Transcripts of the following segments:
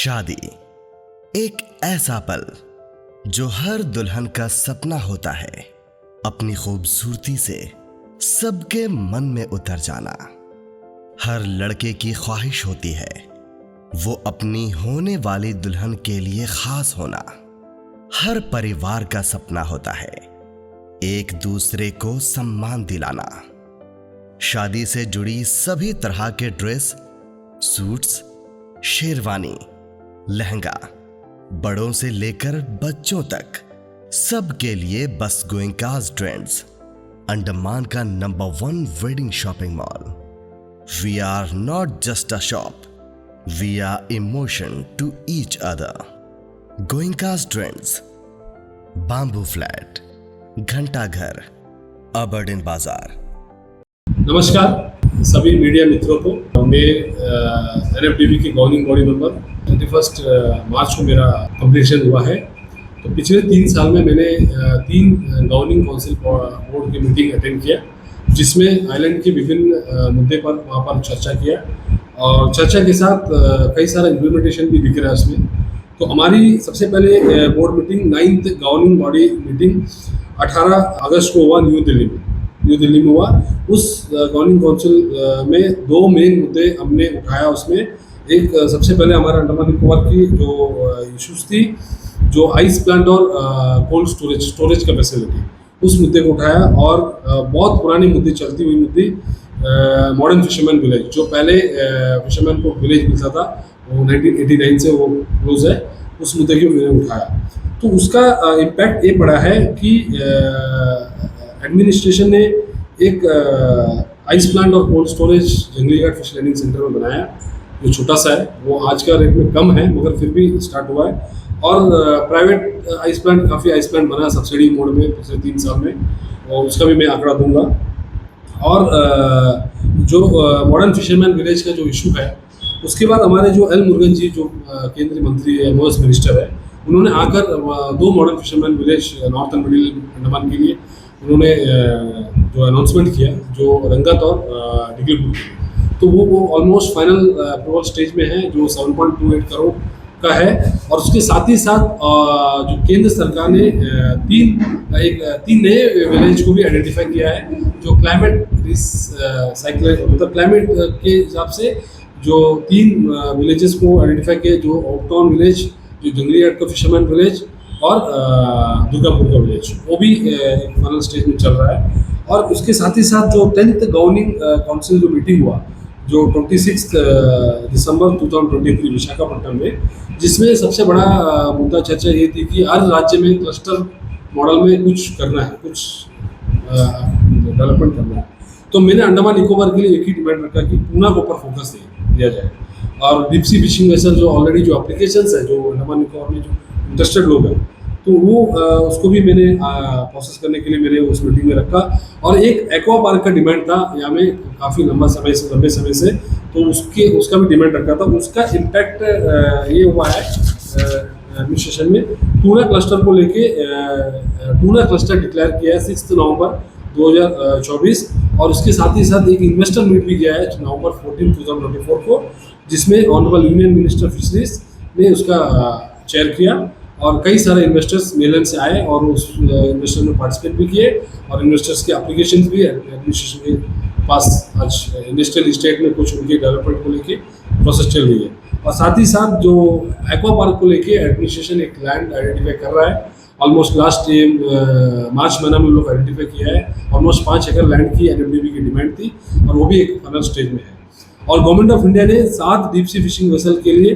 शादी एक ऐसा पल जो हर दुल्हन का सपना होता है, अपनी खूबसूरती से सबके मन में उतर जाना। हर लड़के की ख्वाहिश होती है वो अपनी होने वाली दुल्हन के लिए खास होना। हर परिवार का सपना होता है एक दूसरे को सम्मान दिलाना। शादी से जुड़ी सभी तरह के ड्रेस, सूट्स, शेरवानी, लहंगा, बड़ों से लेकर बच्चों तक सबके लिए बस गोइंकास ट्रेंड्स, अंडमान का number 1 wedding shopping mall. We are not just a shop, we are emotion to each other. Goenkas trends, Bamboo Flat, घंटा घर, अबरडीन बाजार। नमस्कार सभी मीडिया मित्रों को। मैं एनएफडीबी की गवर्निंग बॉडी मेंबर 31 मार्च को मेरा कंप्लीशन हुआ है। तो पिछले 3 साल में मैंने 3 गवर्निंग काउंसिल बोर्ड की मीटिंग अटेंड किया, जिसमें आइलैंड के विभिन्न मुद्दे पर वहाँ पर चर्चा किया और चर्चा के साथ कई सारा इम्प्लीमेंटेशन भी दिख रहा है उसमें। तो हमारी सबसे पहले board meeting 9th governing body meeting 18 अगस्त को हुआ न्यू दिल्ली में हुआ। उस गवर्निंग काउंसिल में 2 मेन मुद्दे हमने उठाया। उसमें एक सबसे पहले हमारा अंडमान निकोबार की जो इश्यूज थी, जो आइस प्लांट और कोल्ड स्टोरेज का फैसिलिटी, उस मुद्दे को उठाया। और बहुत पुरानी मुद्दे, चलती हुई मुद्दे, मॉडर्न फिशरमैन विलेज, जो पहले फिशरमैन को विलेज मिलता था, वो 1989 से वो क्लोज है, उस मुद्दे को मैंने उठाया। तो उसका इम्पैक्ट ये पड़ा है कि एडमिनिस्ट्रेशन ने एक आइस प्लांट और कोल्ड स्टोरेज जंगली घाट फिश लैंडिंग सेंटर में बनाया, जो छोटा सा है, वो आज का रेट में कम है मगर फिर भी स्टार्ट हुआ है। और प्राइवेट आइस प्लांट, काफ़ी आइस प्लांट बना सब्सिडी मोड में पिछले 3 साल में, और उसका भी मैं आंकड़ा दूंगा। और जो मॉडर्न फिशरमैन विलेज का जो इशू है, उसके बाद हमारे जो एल मुरुगन जी, जो केंद्रीय मंत्री है, एमओएस मिनिस्टर है, उन्होंने आकर 2 modern fisherman village north and middle Andaman के लिए उन्होंने जो अनाउंसमेंट किया, जो रंगत और डिग्लीपुर के, तो वो ऑलमोस्ट फाइनल अप्रूवल स्टेज में है, जो 7.28 करोड़ का है। और उसके साथ ही साथ जो केंद्र सरकार ने 3 नए विलेज को भी आइडेंटिफाई किया है, जो क्लाइमेट साइक्ल, मतलब क्लाइमेट के हिसाब से जो 3 विलेजेस को आइडेंटिफाई किया, जो आउटटाउन विलेज, जो जंगली घाट का फिशरमैन विलेज और दुर्गापुर का विलेज, वो भी फाइनल स्टेज में चल रहा है। और उसके साथ ही साथ जो 10th गवर्निंग काउंसिल जो मीटिंग हुआ, जो 26 दिसंबर 2023 विशाखापट्टनम में, जिसमें सबसे बड़ा मुद्दा चर्चा ये थी कि हर राज्य में क्लस्टर मॉडल में कुछ करना है, कुछ डेवलपमेंट करना है। तो मैंने अंडमान निकोबार के लिए एक ही डिमांड रखा कि पूना के ऊपर फोकस दिया जाए। और डीप सी फिशिंग वेसल जो ऑलरेडी जो एप्लीकेशंस है, जो अंडमान निकोबार में जो इंटरेस्टेड लोग हैं, तो वो उसको भी मैंने प्रोसेस करने के लिए मैंने उस मीटिंग में रखा। और एक एक्वा पार्क का डिमांड था यहाँ में काफ़ी लंबे समय से, तो उसका भी डिमांड रखा था। उसका इम्पैक्ट ये हुआ है एडमिनिस्ट्रेशन में, टूना क्लस्टर को लेके टूना क्लस्टर डिक्लेयर किया है 6 नवंबर 2024। और उसके साथ ही साथ एक इन्वेस्टर मीट भी किया है नवंबर 14, 2024 को, जिसमें ऑनरेबल यूनियन मिनिस्टर फिशरीज ने उसका चेयर किया। और कई सारे इन्वेस्टर्स मेलन से आए और उस इन्वेस्टर में पार्टिसिपेट भी किए, और इन्वेस्टर्स के एप्लीकेशन भी एडमिनिस्ट्रेशन के पास आज इंडस्ट्रियल स्टेट में कुछ उनके डेवलपमेंट को लेके प्रोसेस चल रही है। और साथ ही साथ जो एक्वा पार्क को लेके एडमिनिस्ट्रेशन एक लैंड आइडेंटिफाई कर रहा है। ऑलमोस्ट लास्ट मार्च महीना में लोग आइडेंटिफाई किया है। ऑलमोस्ट 5 एकड़ लैंड की एनएफडीबी की डिमांड थी, और वो भी एक फाइनल स्टेज में है। और गवर्नमेंट ऑफ इंडिया ने 7 डीप सी फिशिंग वेसल के लिए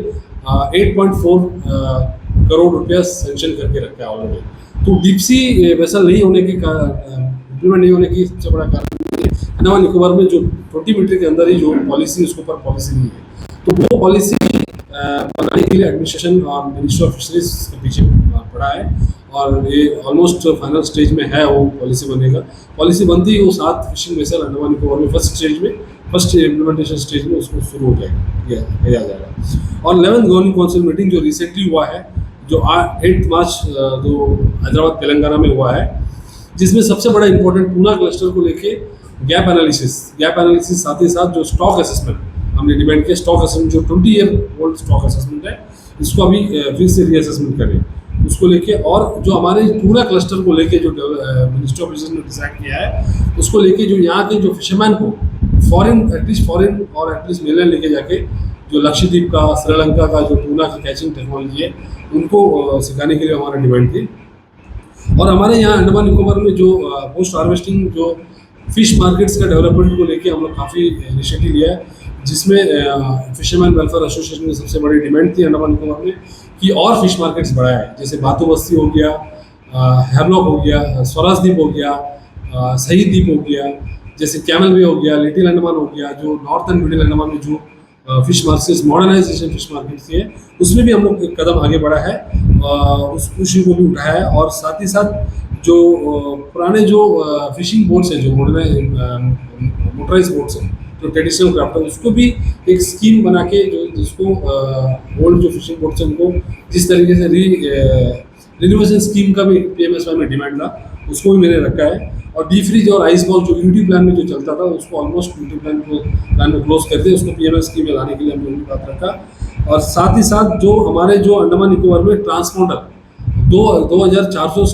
8.4 करोड़ रुपया सेंक्शन करके रखा है ऑलरेडी। तो डीप सी वेसल नहीं होने की इम्प्लीमेंट नहीं होने की सबसे बड़ा कारण अंडमान निकोबार में जो 20 मीटर के अंदर ही जो पॉलिसी, उसके ऊपर पॉलिसी नहीं है। तो वो पॉलिसी बनाने के लिए एडमिनिस्ट्रेशन और मिनिस्टर ऑफ फिशरीज के पीछे पड़ा है, और ये ऑलमोस्ट फाइनल स्टेज में है। वो पॉलिसी बनेगा, पॉलिसी बनती ही वो 7 फिशिंग वेसल अंडमान निकोबार में फर्स्ट इम्प्लीमेंटेशन स्टेज में उसको शुरू हो जाएगा। और 11th गवर्निंग काउंसिल मीटिंग जो रिसेंटली हुआ है, जो 8 मार्च जो हैदराबाद तेलंगाना में हुआ है, जिसमें सबसे बड़ा इंपॉर्टेंट टूना क्लस्टर को लेके गैप एनालिसिस, साथ ही साथ जो स्टॉक असेसमेंट हमने डिमांड किया। स्टॉक असेसमेंट जो 20 ईयर ओल्ड स्टॉक असेसमेंट है, इसको अभी फिर से रीअसेसमेंट करें उसको लेके, और जो हमारे पूरा क्लस्टर को लेके जो मिनिस्ट्री ऑफ फिशरीज ने डिसाइड किया है उसको लेके जो यहाँ के जो फिशरमैन को फॉरेन और एटलीस्ट मेलैंड लेके जाके जो लक्षद्वीप का, श्रीलंका का जो टूना की कैचिंग टेक्नोलॉजी है उनको सिखाने के लिए हमारा डिमांड थी। और हमारे यहाँ अंडमान निकोबार में जो पोस्ट हार्वेस्टिंग जो फिश मार्केट्स का डेवलपमेंट को लेके हम लोग काफ़ी इनिशिएटिव लिया है, जिसमें फिशरमैन वेलफेयर एसोसिएशन की सबसे बड़ी डिमांड थी अंडमान निकोबार में कि और फिश मार्केट्स बढ़ाए, जैसे बातू बस्ती हो गया, हैवलॉक हो गया, स्वराज द्वीप हो गया, शहीद द्वीप हो गया, जैसे कैमल वे हो गया, लिटिल अंडमान हो गया, जो नॉर्थ एंड मिडिल अंडमान में जो fish markets modernisation fish markets है उसमें भी हम लोग एक कदम आगे बढ़ा है, उस इशू को भी उठाया है। और साथ ही साथ जो पुराने जो फिशिंग बोट्स हैं, जो मोटराइज बोट्स हैं, जो ट्रेडिशनल क्राफ्ट है, उसको भी एक स्कीम बना के जो जिसको ओल्ड जो फिशिंग बोट्स हैं उनको जिस तरीके से रिनोवेशन स्कीम का भी PMSY में डिमांड था, उसको भी मैंने रखा है। और डी फ्रीज और आइस बॉल जो यूटी प्लान में जो चलता था उसको ऑलमोस्ट यूटी प्लान में क्लोज कर दिया, उसको PMS स्कीम में लाने के लिए हमने उनकी बात रखा। और साथ ही साथ जो हमारे जो अंडमान निकोबार में ट्रांसपोंडर 2400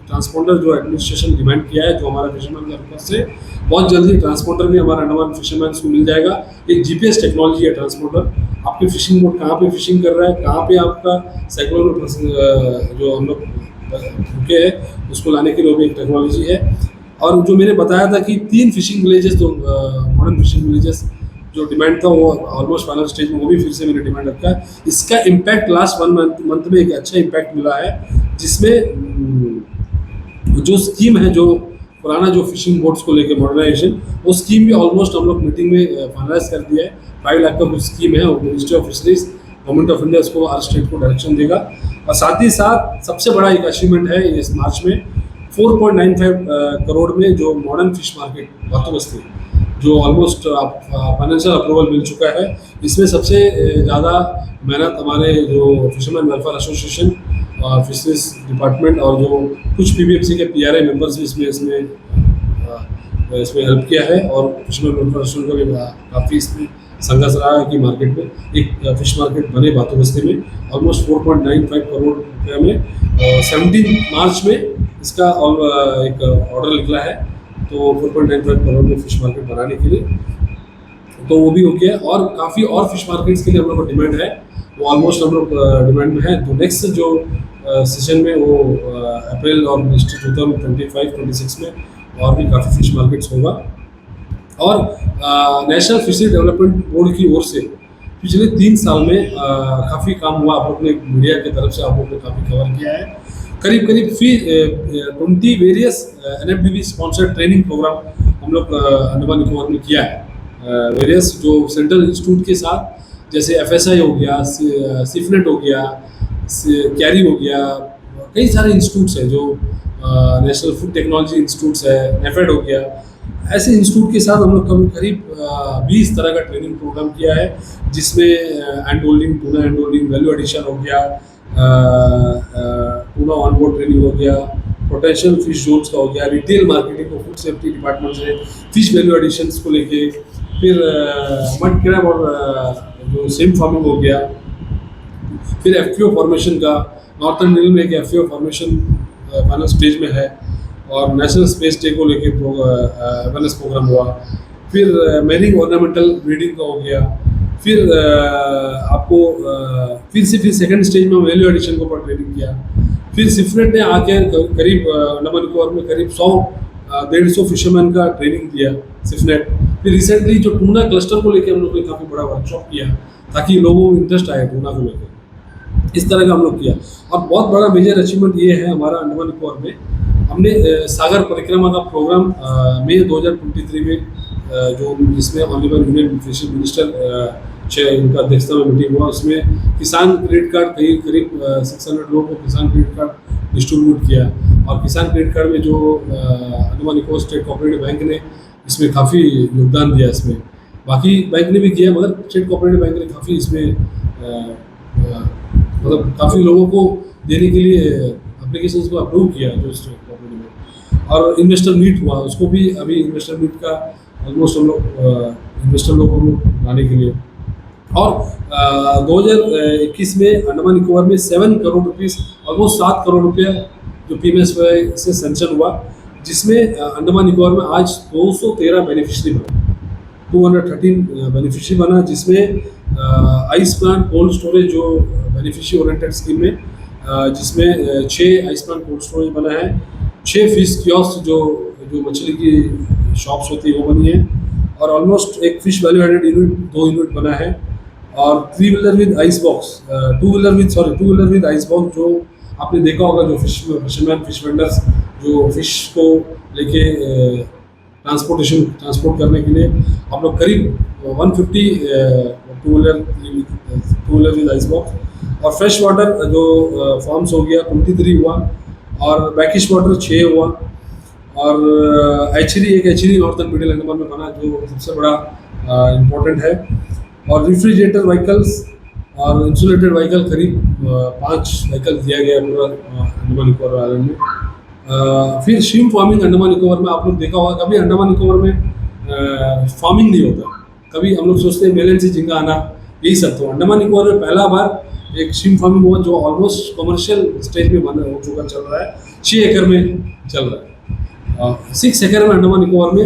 ट्रांसपोंडर जो एडमिनिस्ट्रेशन डिमांड किया है, जो हमारा फिशरमैन का रिक्वेस्ट से बहुत जल्दी ट्रांसपोंडर भी हमारा अंडमान फिशरमैन को मिल जाएगा। एक GPS टेक्नोलॉजी है ट्रांसपोंडर, आपकी फिशिंग बोट कहाँ पे फिशिंग कर रहा है, कहाँ पे आपका साइक्लोन में जो हम लोग रुके हैं उसको लाने के लिए भी एक टेक्नोलॉजी है। और जो मैंने बताया था कि 3 फिशिंग विलेजेस जो मॉडर्न फिशिंग विलेजेस जो डिमांड था वो ऑलमोस्ट फाइनल स्टेज में, वो भी फिर से मैंने डिमांड रखा है। इसका इम्पैक्ट लास्ट 1 मंथ में एक अच्छा इम्पैक्ट मिला है, जिसमें जो स्कीम है जो पुराना जो फिशिंग बोट्स को लेके मॉडर्नाइजेशन, वो स्कीम भी ऑलमोस्ट हम लोग मीटिंग में फाइनलाइज कर दिया है। 5 लाख का कुछ स्कीम है और ministry of fisheries government of India उसको हर स्टेट को डायरेक्शन देगा। और साथ ही साथ सबसे बड़ा एक अचीवमेंट है इस मार्च में 4.95 करोड़ में जो मॉडर्न फिश मार्केट बातू बस्ती जो ऑलमोस्ट फाइनेंशियल अप्रूवल मिल चुका है। इसमें सबसे ज़्यादा मेहनत हमारे जो फिशरमैन वेलफेयर एसोसिएशन और फिशरीज डिपार्टमेंट और जो कुछ PBFC के PRA मेंबर्स भी इसमें हेल्प किया है। और फिशरमैन वेलफेयर एसोसिएशन का भी काफ़ी इसमें संघर्ष रहा है कि मार्केट में एक फिश मार्केट बने बातू बस्ती में। ऑलमोस्ट 4.95 करोड़ रुपये में 17 मार्च में इसका एक ऑर्डर निकला है, तो 4.95 करोड़ में फिश मार्केट बनाने के लिए, तो वो भी हो गया। और काफ़ी और फिश मार्केट्स के लिए हम लोग को डिमांड है, वो ऑलमोस्ट हम लोग डिमांड में है। तो नेक्स्ट जो सेशन में वो अप्रैल और नेक्स्ट 2025-26 में और भी काफ़ी फिश मार्केट्स होगा। और नेशनल फिशरी डेवलपमेंट बोर्ड की ओर से पिछले 3 साल में काफ़ी काम हुआ। आप लोग ने मीडिया की तरफ से आप लोग ने काफ़ी कवर किया है। करीब 20 various NFDB sponsored training programme हम लोग अंडमान निकोबार में किया है। वेरियस जो सेंट्रल इंस्टीट्यूट के साथ, जैसे FSI हो गया, सिफनेट हो गया, कैरी हो गया, कई सारे इंस्टीट्यूट्स हैं जो नेशनल फूड टेक्नोलॉजी इंस्टीट्यूट्स है, नेफेड हो गया, ऐसे इंस्टीट्यूट के साथ हम लोग करीब 20 तरह का ट्रेनिंग प्रोग्राम किया है, जिसमें and holding, tuna and holding, value addition हो गया, टूना ऑन बोर्ड ट्रेनिंग हो गया, पोटेंशियल फिश जोन्स का हो गया, रिटेल मार्केटिंग को फूड सेफ्टी डिपार्टमेंट से फिश वैल्यू एडिशंस को लेके, फिर मड क्रैब और जो सेम फार्मिंग हो गया, फिर FPO फॉर्मेशन का नॉर्थन मिल में एक FPO फॉर्मेशन फाइनल स्टेज में है, और नेशनल स्पेस डे को लेके अवेयरनेस प्रोग्राम हुआ, फिर मैरिंग ऑर्नामेंटल ब्रीडिंग का हो गया, फिर आपको फिर सेकंड स्टेज में वैल्यू एडिशन के ऊपर ट्रेनिंग किया, फिर सिफनेट ने आके करीब अंडमान निकोबार में करीब 100-150 फिशरमैन का ट्रेनिंग दिया सिफनेट। फिर रिसेंटली जो टूना क्लस्टर को लेके हम लोग ने काफ़ी बड़ा वर्कशॉप किया, ताकि लोगों को इंटरेस्ट आए टूना को लेकर, इस तरह का हम लोग किया। और बहुत बड़ा मेजर अचीवमेंट ये है हमारा अंडमान निकोबार में, हमने सागर परिक्रमा का प्रोग्राम मई 2023 में जो जिसमें ऑनरेबल यूनियन फिशरी मिनिस्टर उनका अध्यक्षता में मीटिंग हुआ, उसमें किसान क्रेडिट कार्ड करीब 600 लोगों को किसान क्रेडिट कार्ड डिस्ट्रीब्यूट किया। और किसान क्रेडिट कार्ड में जो Andaman Nicobar state cooperative bank ने इसमें काफ़ी योगदान दिया, इसमें बाकी बैंक ने भी किया, मगर स्टेट कोऑपरेटिव बैंक ने काफ़ी इसमें मतलब काफ़ी लोगों को देने के लिए एप्लीकेशंस को अप्रूव किया जो स्टेट कोऑपरेटिव बैंक। और इन्वेस्टर मीट हुआ, उसको भी अभी इन्वेस्टर मीट का ऑलमोस्ट हम लोग इन्वेस्टर लोगों को लाने के लिए, और 2021 में अंडमान निकोबार में 7 करोड़ रुपीस, ऑलमोस्ट 7 करोड़ रुपया जो PMSY से सेंक्शन हुआ, जिसमें अंडमान निकोबार में आज 213 बेनिफिशरी बना, 213 बेनिफिशरी बना, जिसमें आइस प्लांट कोल्ड स्टोरेज जो बेनिफिशरी ओरिएंटेड स्कीम में, जिसमें 6 आइस प्लांट कोल्ड स्टोरेज बना है, 6 फिश कियोस्क जो जो मछली की शॉप्स होती है वो बनी है, और ऑलमोस्ट एक fish value added unit 2 unit बना है, और 3 wheeler with ice box, 2 wheeler with ice box, जो आपने देखा होगा जो फिशमैन फिश वेंडर्स जो फिश को लेके ट्रांसपोर्ट करने के लिए आप लोग करीब 150 two wheeler with ice box, और फ्रेश वाटर जो फॉर्म्स हो गया 23 हुआ, और बैकिश वाटर 6 हुआ, और एक एचरी नॉर्थन मिडिल अंडमान में बना जो सबसे बड़ा इम्पोर्टेंट है, और रेफ्रिजरेटर व्हीकल्स और इंसुलेटेड व्हीकल करीब 5 व्हीकल दिया गया पूरा अंडमान निकोबार आइलैंड में। फिर श्रिम्प फार्मिंग अंडमान निकोबार में आप लोग देखा होगा, कभी अंडमान निकोबार में फार्मिंग नहीं होता, कभी हम लोग सोचते हैं मेलन से झींगा आना यही सब, तो अंडमान निकोबार में पहला बार एक श्रिम्प फार्मिंग हुआ जो ऑलमोस्ट कमर्शियल स्टेज में बंद हो चुका, चल रहा है, 6 एकड़ में चल रहा है, 6 एकड़ में अंडमान निकोबार में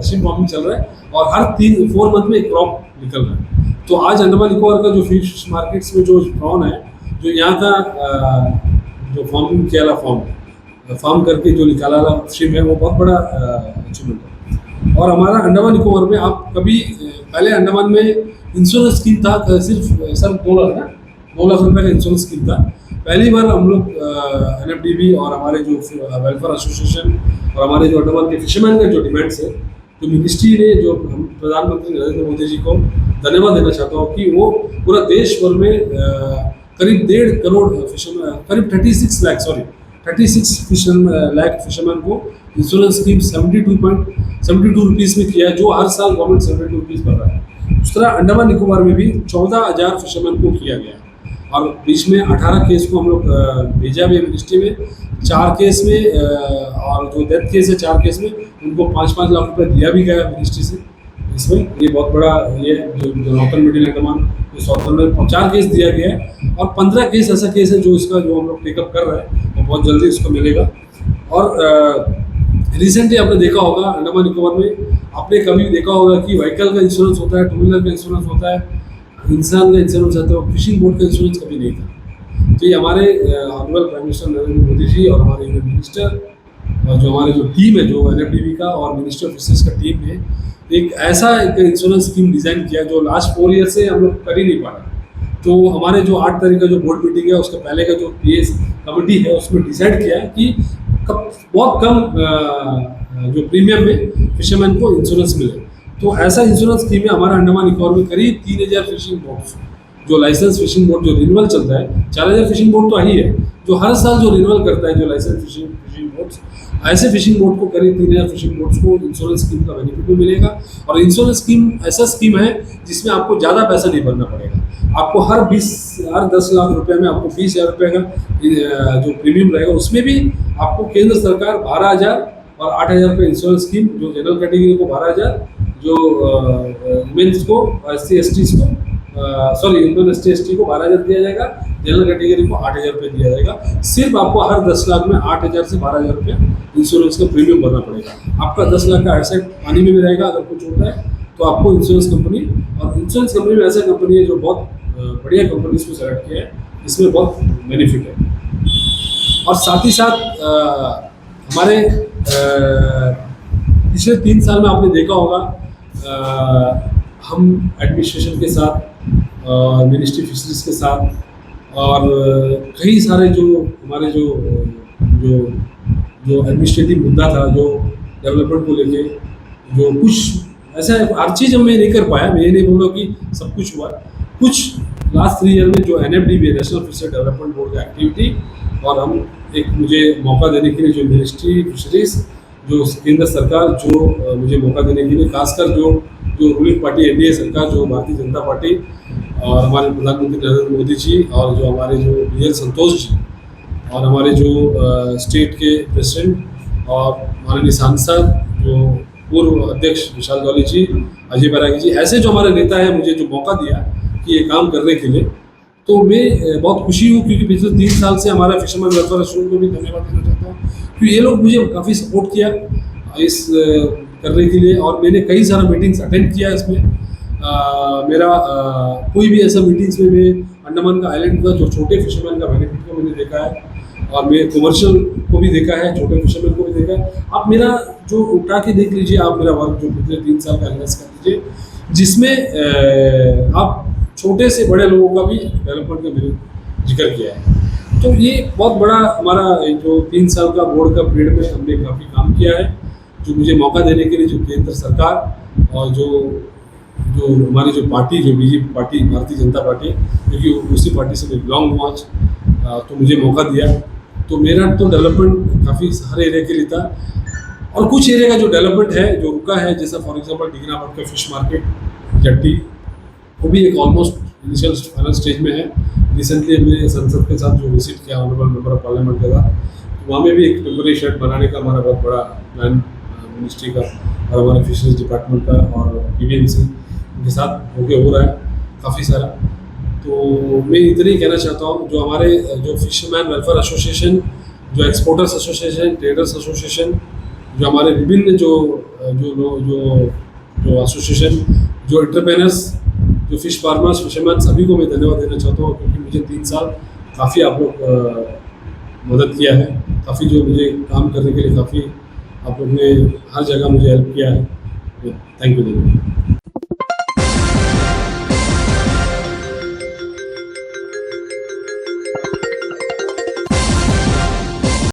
श्रिम्प फार्मिंग चल रहा है, और हर 4 मंथ में एक क्रॉप निकल रहा है। तो आज अंडमान निकोबार का जो फिश मार्केट्स में जो प्रॉन है, जो यहाँ का जो फार्मिंग किया फार्म करके जो निकाला श्रिम्प है, वो बहुत बड़ा अचीवमेंट है। और हमारा अंडमान निकोबार में आप कभी पहले अंडमान में इंश्योरेंस स्कीम था, सिर्फ सर 2 लाख रुपए का इंश्योरेंस स्कीम था। पहली बार हम लोग NFDB और हमारे जो वेलफेयर एसोसिएशन और हमारे जो अंडमान के फिशरमैन का जो डिमांड्स है, तो मिनिस्ट्री ने जो प्रधानमंत्री नरेंद्र मोदी जी को धन्यवाद देना चाहता हूँ कि वो पूरा देश भर में करीब 1.5 करोड़ फिशरमैन, करीब 36 लाख फिशरमैन को इंश्योरेंस स्कीम 72 रुपीज़ में किया है, जो हर साल गवर्नमेंट 72 रुपीज़ भर रहा है। उस तरह अंडमान निकोबार में भी 14,000 फिशरमैन को किया गया है, और बीच में 18 केस को हम लोग भेजा भी मिनिस्ट्री में, 4 केस में और जो डेथ केस है 4 केस में उनको 5-5 लाख रुपए दिया भी गया मिनिस्ट्री से। इसमें ये बहुत बड़ा ये जो नॉर्थन मिडिल अंडमान जो साउथर्न में 4 केस दिया गया है, और 15 केस ऐसा केस है जो इसका जो हम लोग टेकअप कर रहे हैं, वो बहुत जल्दी इसको मिलेगा। और रिसेंटली आपने देखा होगा अंडमान निकोबार में, आपने कभी देखा होगा कि व्हीकल का इंश्योरेंस होता है, 2 व्हीलर का इंश्योरेंस होता है, इंसान का इंश्योरेंस आता है, फिशिंग बोट का इंश्योरेंस कभी नहीं था। तो ये हमारे honourable prime minister Narendra Modi ji और हमारे यूनियन मिनिस्टर और जो हमारे जो टीम है जो NFDB का और मिनिस्टर ऑफ फिशरीज का टीम है, एक ऐसा एक इंश्योरेंस स्कीम डिज़ाइन किया जो लास्ट 4 ईयर से हम लोग कर ही नहीं पा रहे। तो हमारे जो 8 तारीख का जो बोर्ड मीटिंग है, उसके पहले का जो PS कमेटी है, उसमें डिसाइड किया है कि बहुत कम जो प्रीमियम में फिशरमैन को इंश्योरेंस मिले। तो ऐसा इंश्योरेंस स्कीम है हमारा अंडमान निकोबार में, करीब 3000 फिशिंग बोट्स जो लाइसेंस फिशिंग बोट जो रिन्यूअल चलता है, 4000 फिशिंग बोट तो ही है जो हर साल जो रिन्यूअल करता है जो लाइसेंस फिशिंग बोट्स, ऐसे फिशिंग बोट को करीब 3000 फिशिंग बोट्स को इंश्योरेंस स्कीम का बेनिफिट भी मिलेगा। और इंश्योरेंस स्कीम ऐसा स्कीम है जिसमें आपको ज़्यादा पैसा नहीं भरना पड़ेगा। आपको हर 10 लाख रुपए में आपको 20,000 रुपये का जो प्रीमियम रहेगा, उसमें भी आपको केंद्र सरकार 12,000 और 8,000 रुपये इंश्योरेंस स्कीम, जो जनरल कैटेगरी को 12,000, जो वुमेन्स को SC/ST को SC/ST को 12,000 दिया जाएगा, जनरल कैटेगरी को 8,000 रुपये दिया जाएगा। सिर्फ आपको हर 10 लाख में 8,000 से 12,000 रुपये इंश्योरेंस का प्रीमियम भरना पड़ेगा। आपका 10 लाख का एसेट पानी में भी रहेगा, अगर कुछ होता है तो आपको इंश्योरेंस कंपनी, और इंश्योरेंस कंपनी में ऐसा कंपनी है जो बहुत बढ़िया कंपनी इसको सेलेक्ट किया है, इसमें बहुत बेनिफिट है। और साथ ही साथ हमारे पिछले 3 साल में आपने देखा होगा हम एडमिनिस्ट्रेशन के साथ, मिनिस्ट्री फिशरीज के साथ, और कई सारे जो हमारे जो जो जो एडमिनिस्ट्रेटिव मुद्दा था, जो डेवलपमेंट को लेके जो कुछ ऐसा हर चीज़ मैं नहीं कर पाया, मैं ये नहीं बोल रहा कि सब कुछ हुआ, कुछ लास्ट 3 ईयर में जो NFDB national fisher development board का एक्टिविटी, और हम एक मुझे मौका देने के लिए जो मिनिस्ट्री फिशरीज, जो केंद्र सरकार जो मुझे मौका देने के लिए, खासकर जो रूलिंग पार्टी NDA सरकार, जो भारतीय जनता पार्टी और हमारे प्रधानमंत्री नरेंद्र मोदी जी, और जो हमारे जो BL संतोष जी, और हमारे जो स्टेट के प्रेसिडेंट और माननीय सांसद जो पूर्व अध्यक्ष विशाल जॉली जी, अजय बैरागी जी, ऐसे जो हमारे नेता हैं, मुझे जो मौका दिया कि ये काम करने के लिए। तो मैं बहुत खुशी हूँ क्योंकि पिछले 3 साल से हमारा फिशरमैन वेलफेयर एसोसिएशन को भी धन्यवाद देना चाहता हूँ क्योंकि ये लोग मुझे काफ़ी सपोर्ट किया इस करने के लिए, और मैंने कई सारा मीटिंग्स अटेंड किया इसमें। मेरा कोई भी ऐसा मीटिंग्स में मैं अंडमान का आइलैंड का जो छोटे फिशरमैन का बेनिफिट को मैंने देखा है, और मैं कमर्शियल को भी देखा है, छोटे फिशरमैन को भी देखा है। आप मेरा जो उठा के देख लीजिए, आप मेरा वर्क जो पिछले 3 साल का एनालाइज कर लीजिए, जिसमें आप छोटे से बड़े लोगों का भी डेवलपमेंट का मैंने जिक्र किया है। तो ये बहुत बड़ा हमारा जो 3 साल का बोर्ड का पीरियड में हमने काफ़ी काम किया है, जो मुझे मौका देने के लिए जो केंद्र सरकार और जो हमारी जो पार्टी, जो BJP party, Bharatiya Janata party, क्योंकि उसी पार्टी से मैं बिलोंग हूँ आज, तो मुझे मौका दिया। तो मेरा तो डेवलपमेंट काफ़ी सारे एरिया के लिए था, और कुछ एरिया का जो डेवलपमेंट है जो रुका है, जैसा फॉर एग्जांपल डिगनापट का फिश मार्केट जट्टी, वो भी एक ऑलमोस्ट इनिशियल फाइनल स्टेज में है। रिसेंटली हमने संसद के साथ जो विजिट किया ऑनरेबल मेंबर ऑफ पार्लियामेंट के साथ, तो वहाँ में भी एक टेम्पररी शेड बनाने का हमारा बहुत बड़ा प्लान मिनिस्ट्री का और हमारे फिशरीज डिपार्टमेंट का और PBMC के साथ होके हो रहा है काफ़ी सारा। तो मैं इतना ही कहना चाहता हूँ, जो हमारे जो फिशरमैन वेलफेयर एसोसिएशन, जो एक्सपोर्टर्स एसोसिएशन, ट्रेडर्स एसोसिएशन, जो हमारे विभिन्न जो एसोसिएशन, जो एंटरप्रेनर्स, जो फिश फार्मर्स, फिशरमैन, सभी को मैं धन्यवाद देना चाहता हूँ क्योंकि मुझे 3 साल काफ़ी आप लोग मदद किया है, काफ़ी जो मुझे काम करने के लिए काफ़ी आप लोग ने हर जगह मुझे हेल्प किया है। Thank you.